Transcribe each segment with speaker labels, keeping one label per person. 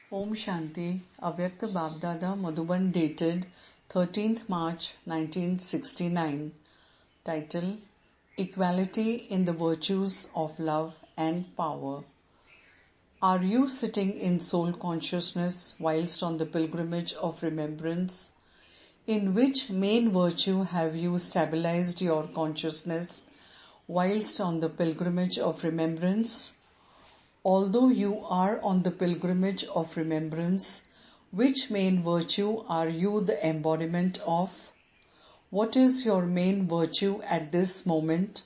Speaker 1: Om Shanti, Avyakta Babdada Madhuban dated 13th March 1969. Title, Equality in the Virtues of Love and Power. Are you sitting in soul consciousness whilst on the pilgrimage of remembrance? In which main virtue have you stabilized your consciousness whilst on the pilgrimage of remembrance? Although you are on the pilgrimage of remembrance, which main virtue are you the embodiment of? What is your main virtue at this moment?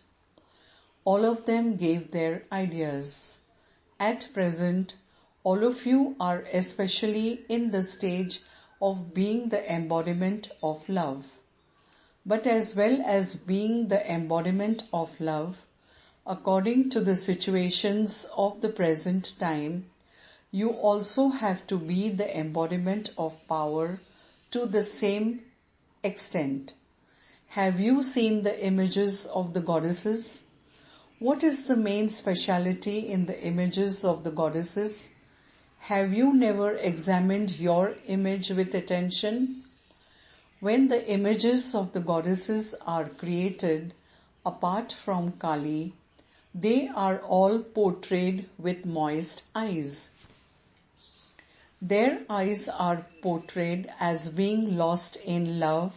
Speaker 1: All of them gave their ideas. At present, all of you are especially in the stage of being the embodiment of love. But as well as being the embodiment of love, according to the situations of the present time, you also have to be the embodiment of power to the same extent. Have you seen the images of the goddesses? What is the main speciality in the images of the goddesses? Have you never examined your image with attention? When the images of the goddesses are created, apart from Kali, they are all portrayed with moist eyes. Their eyes are portrayed as being lost in love,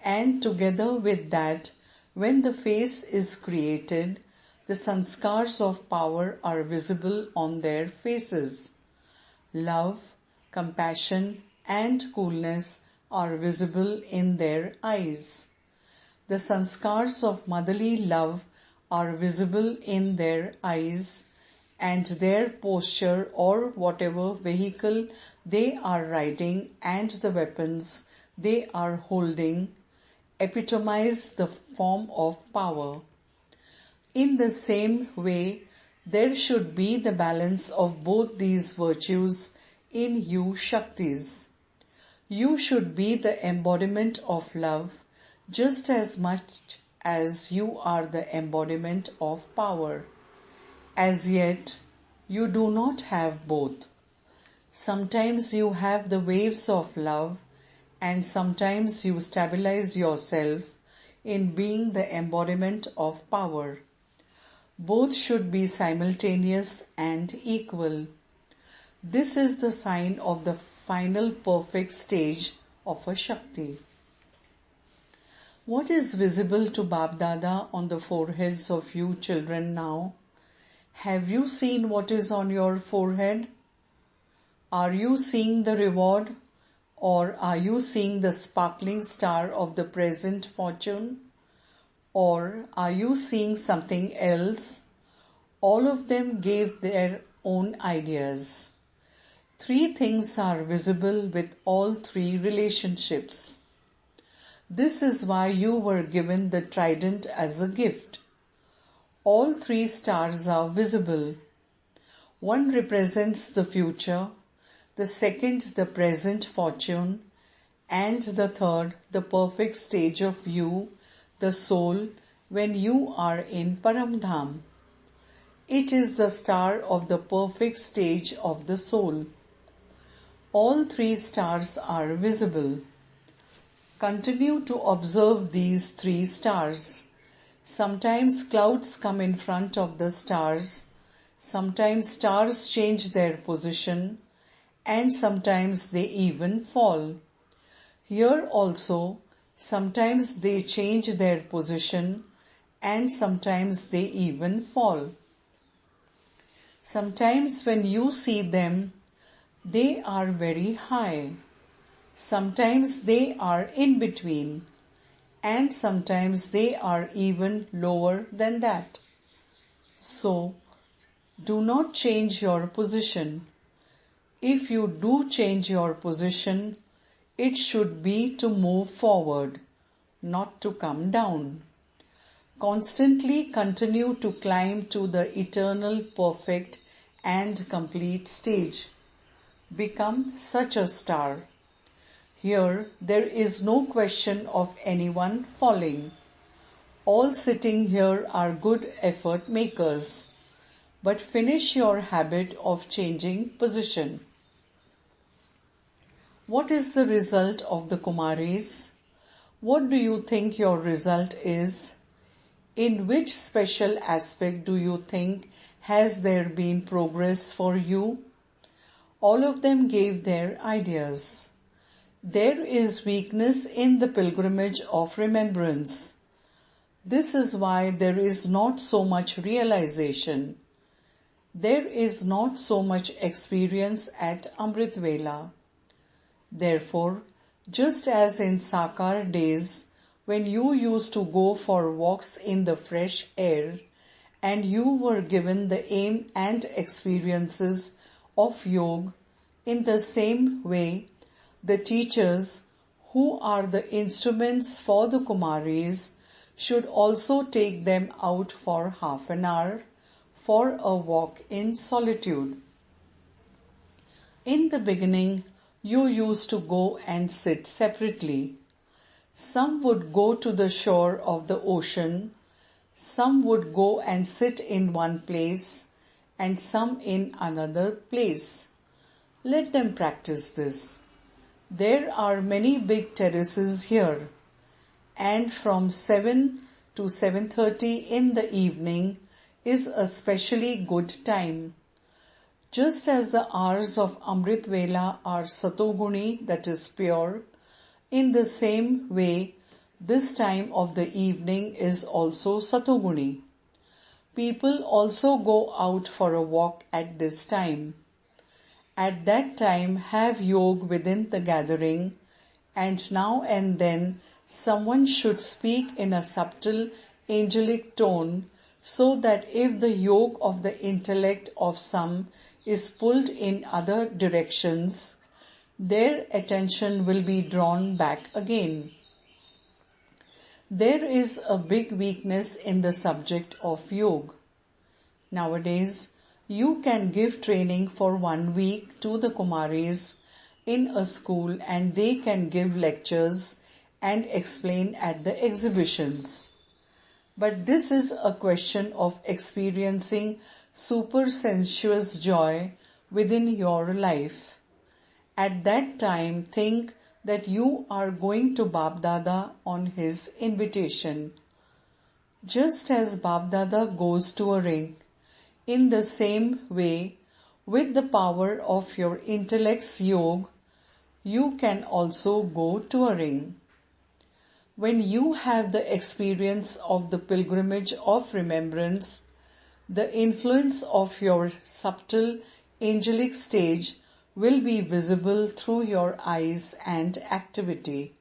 Speaker 1: and together with that, when the face is created, the sanskars of power are visible on their faces. Love, compassion, and coolness are visible in their eyes. The sanskars of motherly love are visible in their eyes, and their posture or whatever vehicle they are riding and the weapons they are holding epitomize the form of power. In the same way, there should be the balance of both these virtues in you Shaktis. You should be the embodiment of love just as much as you are the embodiment of power. As yet, you do not have both. Sometimes you have the waves of love, and sometimes you stabilize yourself in being the embodiment of power. Both should be simultaneous and equal. This is the sign of the final perfect stage of a Shakti. What is visible to Babdada on the foreheads of you children now? Have you seen what is on your forehead? Are you seeing the reward, or are you seeing the sparkling star of the present fortune? Or are you seeing something else? All of them gave their own ideas. Three things are visible with all three relationships. This is why you were given the trident as a gift. All three stars are visible. One represents the future, the second the present fortune, and the third the perfect stage of you, the soul, when you are in Paramdham. It is the star of the perfect stage of the soul. All three stars are visible. Continue to observe these three stars. Sometimes clouds come in front of the stars, sometimes stars change their position, and sometimes they even fall. Here also, sometimes they change their position, and sometimes they even fall. Sometimes when you see them, they are very high. Sometimes they are in between, and sometimes they are even lower than that. So, do not change your position. If you do change your position, it should be to move forward, not to come down. Constantly continue to climb to the eternal, perfect, and complete stage. Become such a star. Here, there is no question of anyone falling. All sitting here are good effort makers. But finish your habit of changing position. What is the result of the Kumaris? What do you think your result is? In which special aspect do you think has there been progress for you? All of them gave their ideas. There is weakness in the pilgrimage of remembrance. This is why there is not so much realization. There is not so much experience at Amrit Vela. Therefore, just as in Sakar days, when you used to go for walks in the fresh air and you were given the aim and experiences of yoga, in the same way, the teachers who are the instruments for the Kumaris should also take them out for half an hour for a walk in solitude. In the beginning, you used to go and sit separately. Some would go to the shore of the ocean, some would go and sit in one place, and some in another place. Let them practice this. There are many big terraces here, and from 7 to 7:30 in the evening is a specially good time. Just as the hours of Amrit Vela are Satoguni, that is pure, in the same way, this time of the evening is also Satoguni. People also go out for a walk at this time. At that time have yoga within the gathering, and now and then someone should speak in a subtle angelic tone so that if the yoke of the intellect of some is pulled in other directions, their attention will be drawn back again. There is a big weakness in the subject of yoga. Nowadays, you can give training for 1 week to the Kumaris in a school and they can give lectures and explain at the exhibitions. But this is a question of experiencing supersensuous joy within your life. At that time, think that you are going to Bap Dada on his invitation. Just as Bap Dada goes to a ring, in the same way, with the power of your intellect's yoga, you can also go to a ring. When you have the experience of the pilgrimage of remembrance, the influence of your subtle angelic stage will be visible through your eyes and activity.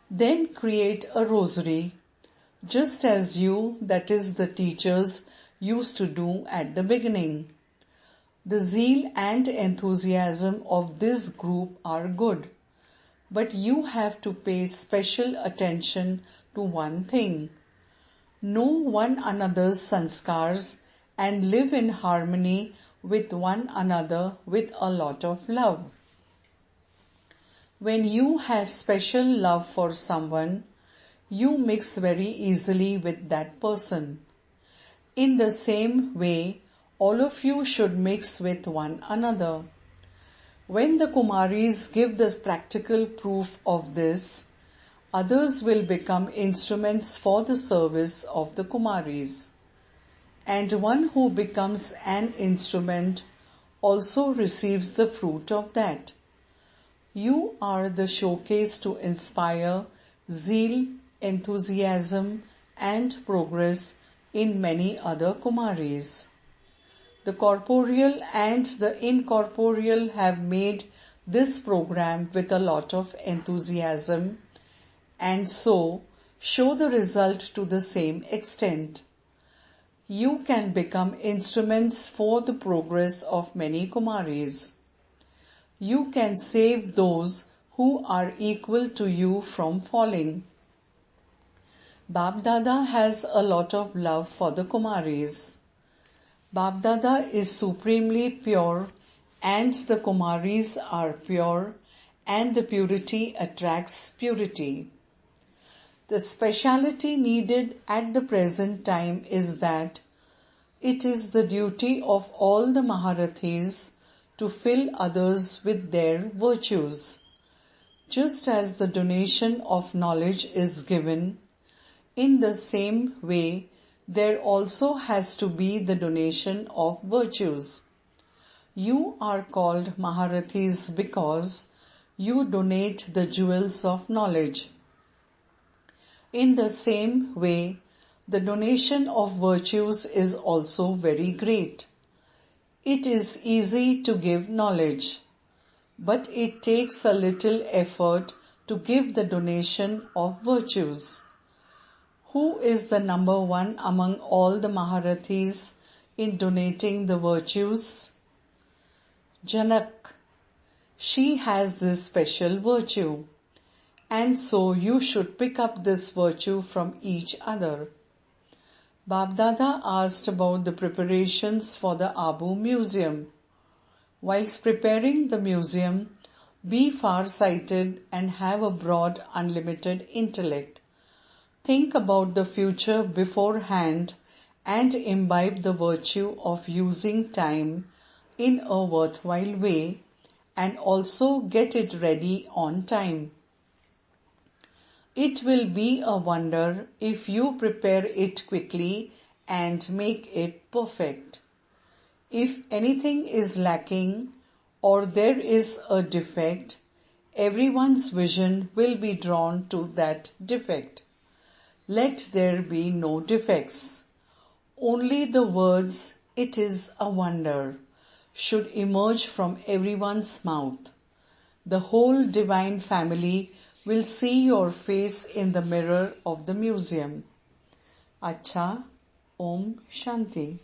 Speaker 1: Then create a rosary, just as you, that is the teachers, used to do at the beginning. The zeal and enthusiasm of this group are good, but you have to pay special attention to one thing. Know one another's sanskars and live in harmony with one another with a lot of love. When you have special love for someone, you mix very easily with that person. In the same way, all of you should mix with one another. When the Kumaris give the practical proof of this, others will become instruments for the service of the Kumaris. And one who becomes an instrument also receives the fruit of that. You are the showcase to inspire zeal, enthusiasm, and progress in many other Kumaris. The corporeal and the incorporeal have made this program with a lot of enthusiasm and so show the result to the same extent. You can become instruments for the progress of many Kumaris. You can save those who are equal to you from falling. Bap Dada has a lot of love for the Kumaris. Bap Dada is supremely pure and the Kumaris are pure and the purity attracts purity. The speciality needed at the present time is that it is the duty of all the Maharathis to fill others with their virtues. Just as the donation of knowledge is given, in the same way there also has to be the donation of virtues. You are called Maharathis because you donate the jewels of knowledge. In the same way, the donation of virtues is also very great. It is easy to give knowledge, but it takes a little effort to give the donation of virtues. Who is the number one among all the Maharathis in donating the virtues? Janak. She has this special virtue, and so you should pick up this virtue from each other. Bab-Dada asked about the preparations for the Abu Museum. Whilst preparing the museum, be far-sighted and have a broad, unlimited intellect. Think about the future beforehand and imbibe the virtue of using time in a worthwhile way and also get it ready on time. It will be a wonder if you prepare it quickly and make it perfect. If anything is lacking or there is a defect, everyone's vision will be drawn to that defect. Let there be no defects. Only the words, "It is a wonder," should emerge from everyone's mouth. The whole divine family will see your face in the mirror of the museum. Acha, Om Shanti.